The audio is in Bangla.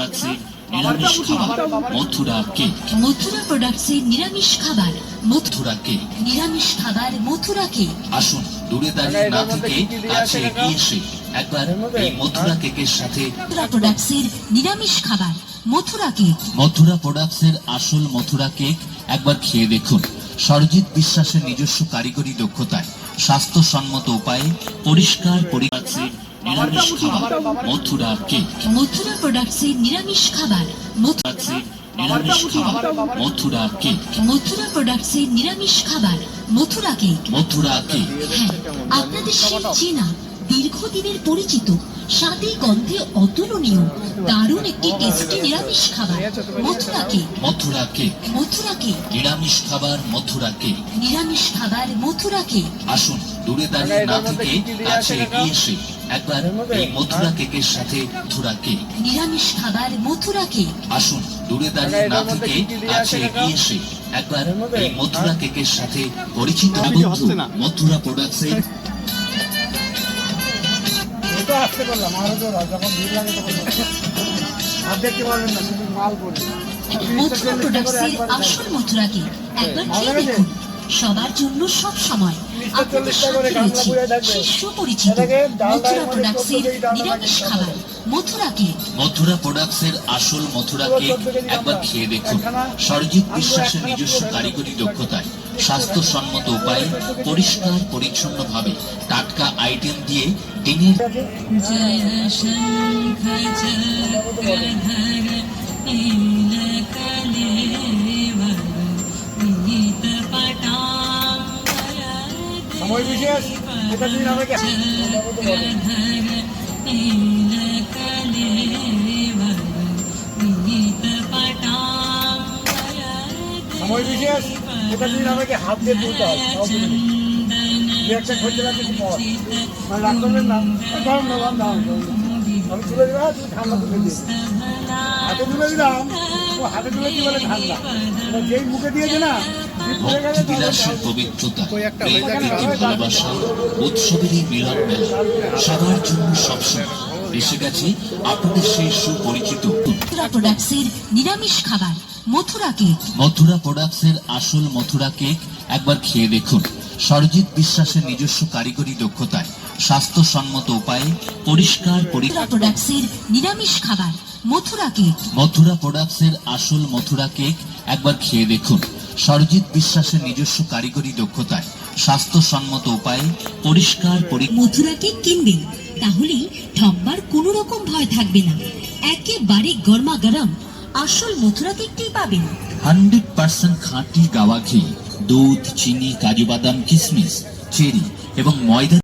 প্রোডাক্টসের নিরামিষ খাবার মথুরা কেক। মথুরা প্রোডাক্টসের নিরামিষ খাবার মথুরা কেক। নিরামিষ খাবার মথুরা কেক। আসুন দূরে দাঁড়িয়ে না থেকে কাছে এগিয়ে এসে একবার এই মথুরা কেকের সাথে মথুরা প্রোডাক্টসের নিরামিষ খাবার মথুরা কেক। মথুরা প্রোডাক্টসের আসল মথুরা কেক একবার খেয়ে দেখুন। সরজিৎ বিশ্বাসের নিজস্ব কারিগরি দক্ষতায় স্বাস্থ্যসম্মত উপায়ে পরিষ্কার পরিচ্ছন্ন নিরামিষ খাবার মথুরা কেক। মথুরা প্রোডাক্টসের নিরামিষ খাবার প্রোডাক্টসের নিরামিষ খাবার মথুরা কেক। মথুরা প্রোডাক্টসের নিরামিষ খাবার মথুরা কেক। মথুরা কেক। হ্যাঁ, আপনাদের সেই চেনা দীর্ঘদিনের পরিচিত স্বাদে গন্ধে অতুলনীয় দারুণ একটি টেস্টি নিরামিষ খাবার Mathura cake. Mathura cake. Mathura cake নিরামিষ খাবার মথুরা কেক। নিরামিষ খাবার মথুরা কেক। আসুন দূরে দাঁড়িয়ে না থেকে কাছে এগিয়ে এসে একবার এই মথুরা কেকের সাথে মথুরা কেক। নিরামিষ খাবার মথুরা কেক। আসুন দূরে দাঁড়িয়ে না থেকে কাছে এগিয়ে এসে একবার এই মথুরা কেকের সাথে পরিচিত বন্ধু মথুরা প্রোডাক্টসের আসতে পারলাম আরো যখন ভিড় লাগে তখন আর দেখতে পারবেন না শুধু মাল পড়ে। মথুরা প্রোডাক্টসের আসল মথুরা কেক একবার খেয়ে দেখুন। সবার জন্য সব সময় আপনাদের সাথে রয়েছে সেই সুপরিচিত মথুরা প্রোডাক্টসের নিরামিষ খাবার মথুরা কেক। মথুরা প্রোডাক্টসের আসল মথুরা কেক একবার খেয়ে দেখুন। সরজিৎ বিশ্বাসের নিজস্ব কারিগরি দক্ষতায় স্বাস্থ্যসম্মত উপায়ে পরিষ্কার পরিচ্ছন্ন ভাবে টাটকা আইটেম দিয়ে দিনের জয় শঙ্খ চক্রধর নীলকলেবর নিহিত পটাম্বর সময় বিশেষ এটা দিন হবে কি চক্রধর নীলকলেবর নিহিত পটাম্বর সময় বিশেষ এটা দিন হবে কি হাত দিয়ে তুলতে হবে একটা খোঁজে রাখতে পর মানে রাখবেন না দাম না দাম আমি তুলে দিলাম তুমি ঠান্ডা তুলে দিই হাতে তুলে দিলাম ও হাতে তুলে কি বলে ঠান্ডা যেই মুখে দিয়েছে না ভক্তিবিলাসের পবিত্রতা প্রেম প্রীতি ভালোবাসা উৎসবের এই মিলন মেলা সবার জন্য সবসময় এসে গেছে আপনাদের সেই সুপরিচিত মথুরা প্রোডাক্টসের নিরামিষ খাবার মথুরা কেক। মথুরা প্রোডাক্টসের আসল মথুরা কেক একবার খেয়ে দেখুন। সরজিৎ বিশ্বাসের নিজস্ব কারিগরি দক্ষতায় স্বাস্থ্যসম্মত উপায়ে পরিষ্কার মথুরা প্রোডাক্টসের নিরামিষ খাবার মথুরা কেক। মথুরা প্রোডাক্টসের আসল মথুরা কেক একবার খেয়ে দেখুন। সরজিৎ বিশ্বাসের নিজস্ব কারিগরি দক্ষতায় স্বাস্থ্যসম্মত উপায়ে পরিষ্কার মথুরা কেক কিনবেন তাহলেই ঠকবার কোনো রকম ভয় থাকবে না। একেবারে গরমা গরম আসল মথুরা কেকটি পাবেন। 100% খাঁটি গাওয়া ঘি, দুধ, চিনি, কাজু বাদাম, কিশমিশ, চেরি এবং ময়দা